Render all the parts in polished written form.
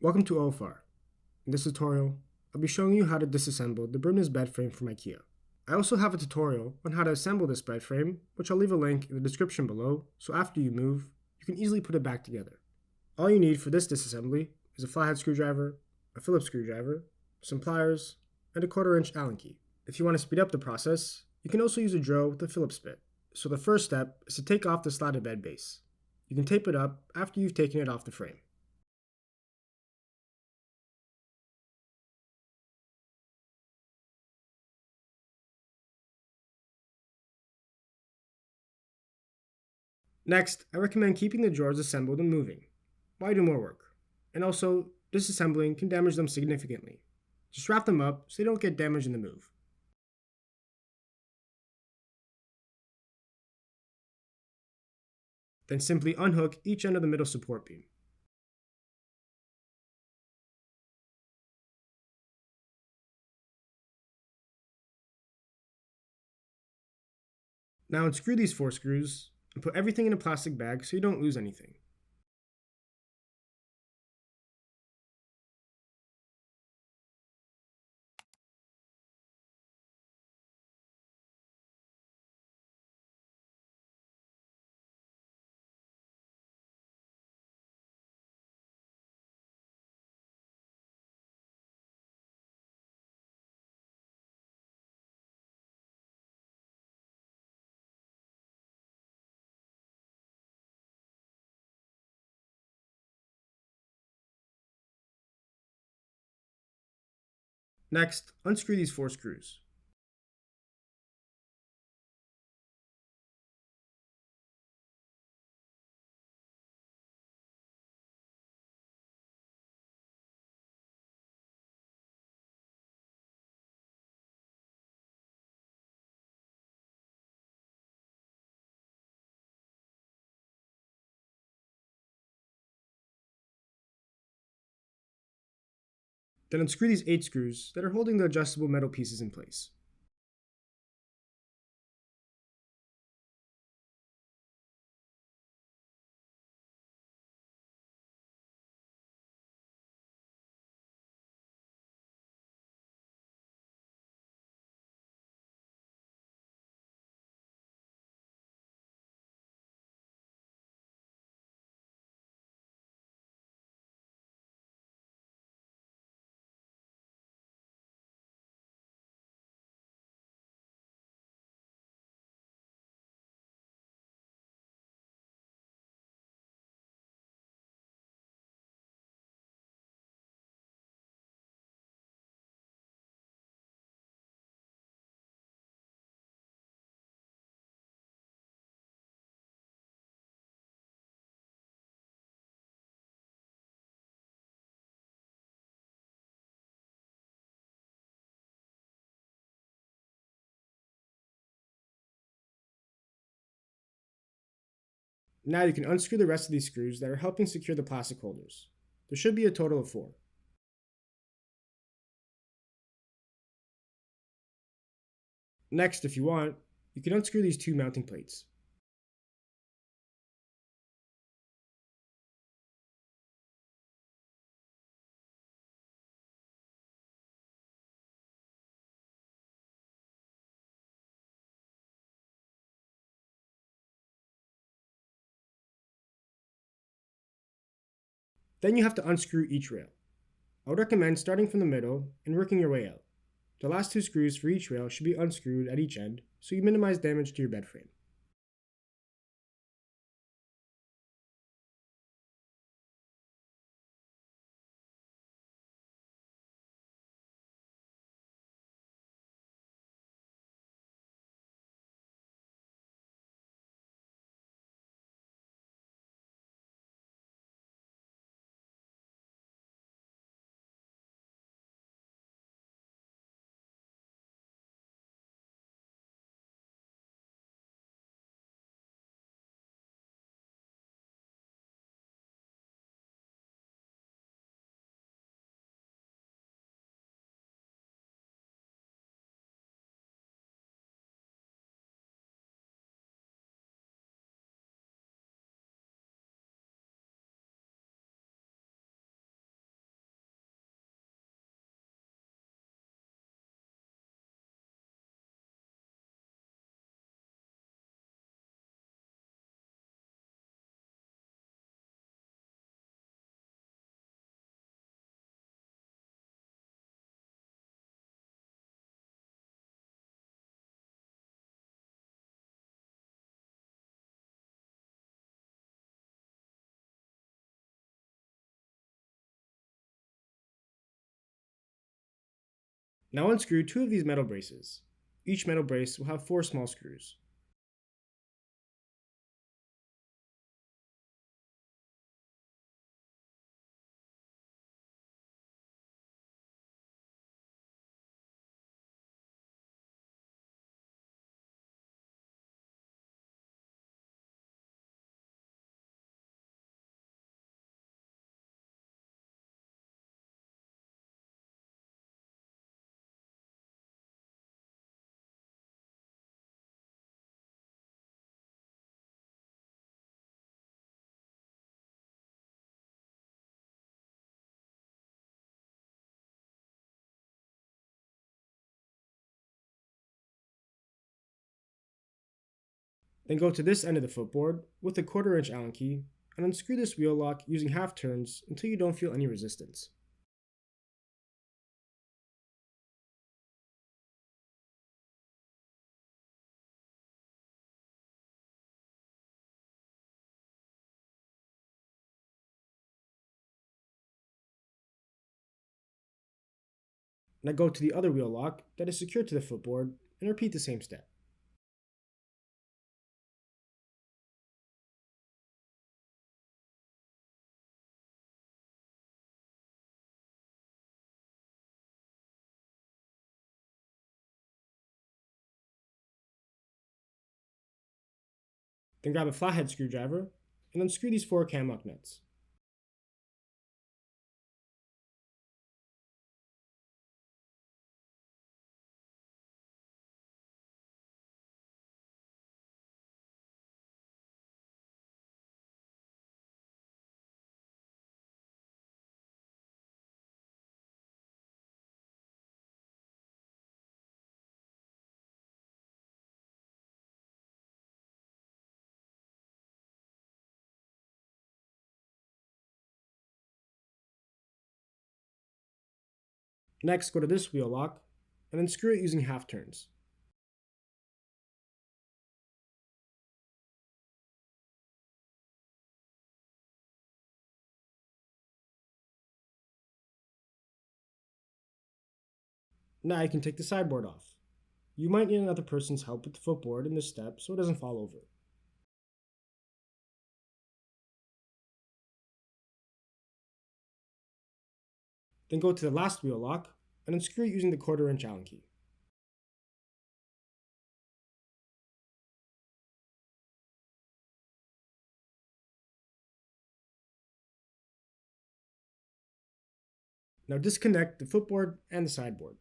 Welcome to OFR. In this tutorial, I'll be showing you how to disassemble the brimness bed frame from IKEA. I also have a tutorial on how to assemble this bed frame, which I'll leave a link in the description below, so after you move, you can easily put it back together. All you need for this disassembly is a flathead screwdriver, a Phillips screwdriver, some pliers, and a 1/4-inch Allen key. If you want to speed up the process, you can also use a drill with a Phillips bit. So the first step is to take off the slatted bed base. You can tape it up after you've taken it off the frame. Next, I recommend keeping the drawers assembled and moving. Why do more work? And also, disassembling can damage them significantly. Just wrap them up so they don't get damaged in the move. Then simply unhook each end of the middle support beam. Now unscrew these 4 screws and put everything in a plastic bag so you don't lose anything. Next, unscrew these 4 screws. Then unscrew these 8 screws that are holding the adjustable metal pieces in place. Now you can unscrew the rest of these screws that are helping secure the plastic holders. There should be a total of 4. Next, if you want, you can unscrew these 2 mounting plates. Then you have to unscrew each rail. I would recommend starting from the middle and working your way out. The last 2 screws for each rail should be unscrewed at each end so you minimize damage to your bed frame. Now unscrew 2 of these metal braces. Each metal brace will have 4 small screws. Then go to this end of the footboard with a 1/4" Allen key and unscrew this wheel lock using half turns until you don't feel any resistance. Now go to the other wheel lock that is secured to the footboard and repeat the same step. Then grab a flathead screwdriver and unscrew these 4 cam lock nuts. Next, go to this wheel lock and unscrew it using half turns. Now you can take the sideboard off. You might need another person's help with the footboard in this step so it doesn't fall over. Then go to the last wheel lock and unscrew it using the 1/4" Allen key. Now disconnect the footboard and the sideboard.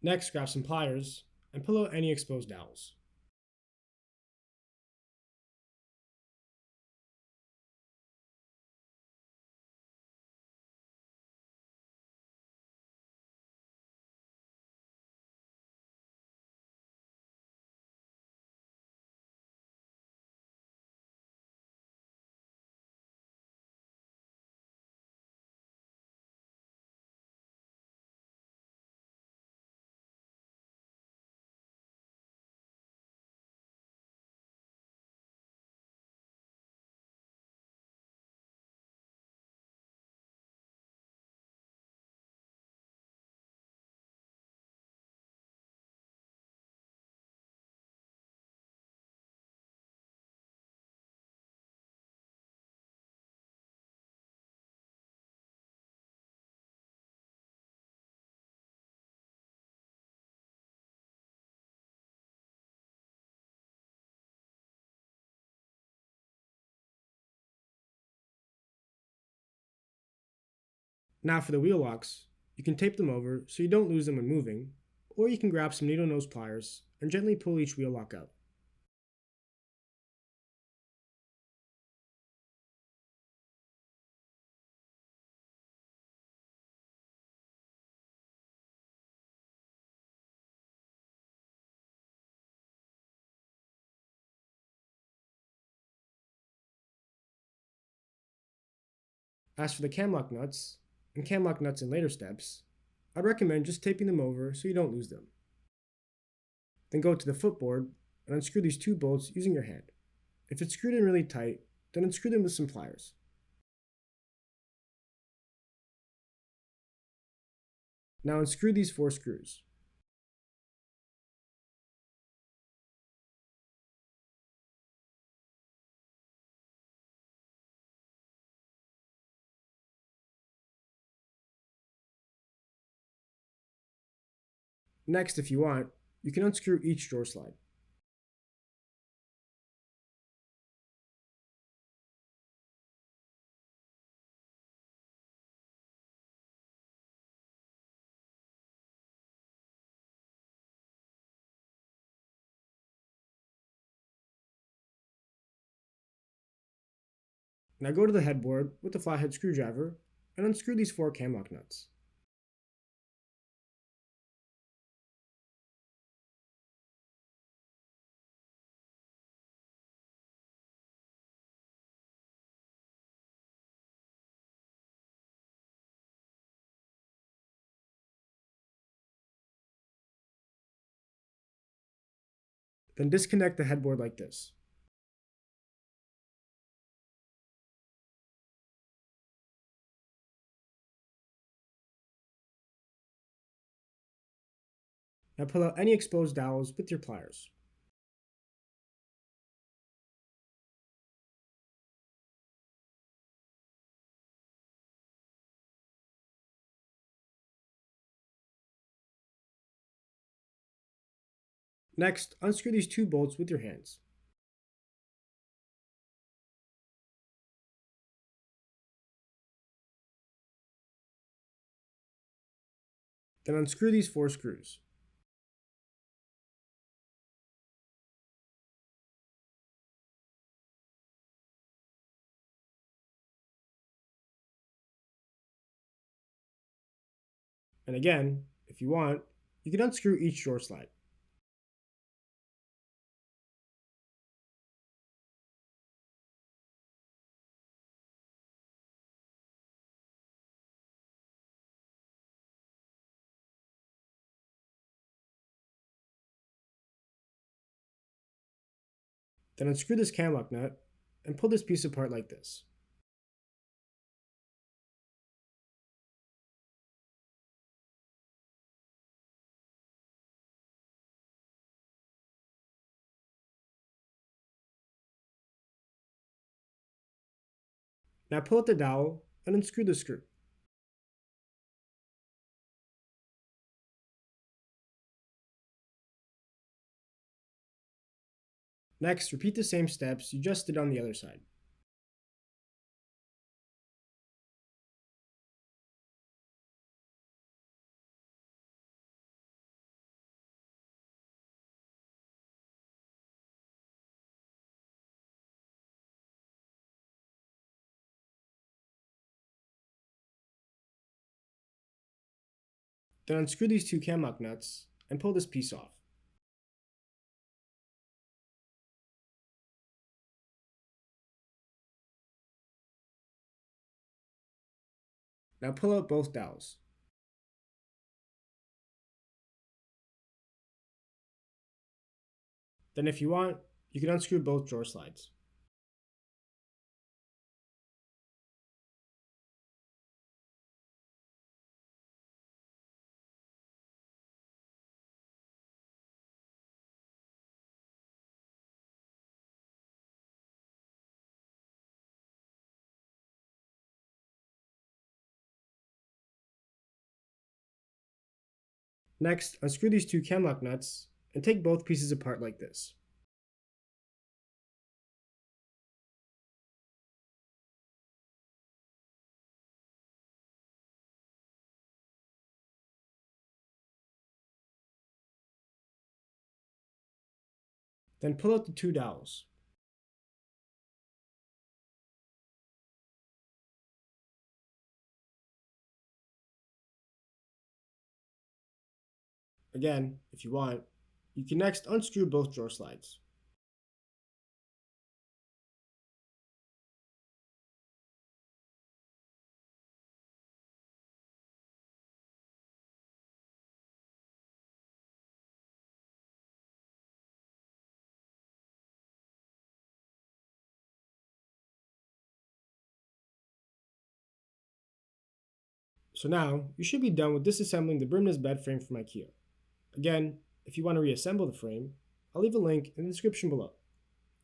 Next, grab some pliers and pull out any exposed dowels. Now for the wheel locks, you can tape them over so you don't lose them when moving, or you can grab some needle nose pliers and gently pull each wheel lock out. As for the cam lock nuts, and cam lock nuts in later steps, I'd recommend just taping them over so you don't lose them. Then go to the footboard and unscrew these 2 bolts using your hand. If it's screwed in really tight, then unscrew them with some pliers. Now unscrew these 4 screws. Next, if you want, you can unscrew each drawer slide. Now go to the headboard with the flathead screwdriver and unscrew these 4 camlock nuts. Then disconnect the headboard like this. Now pull out any exposed dowels with your pliers. Next, unscrew these 2 bolts with your hands. Then unscrew these 4 screws. And again, if you want, you can unscrew each drawer slide. Then unscrew this camlock nut and pull this piece apart like this. Now pull out the dowel and unscrew the screw. Next, repeat the same steps you just did on the other side. Then unscrew these 2 camlock nuts and pull this piece off. Now pull out both dowels. Then if you want, you can unscrew both drawer slides. Next, unscrew these 2 camlock nuts and take both pieces apart like this. Then pull out the 2 dowels. Again, if you want, you can next unscrew both drawer slides. So now, you should be done with disassembling the brimness bed frame from IKEA. Again, if you want to reassemble the frame, I'll leave a link in the description below.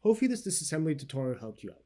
Hopefully this disassembly tutorial helped you out.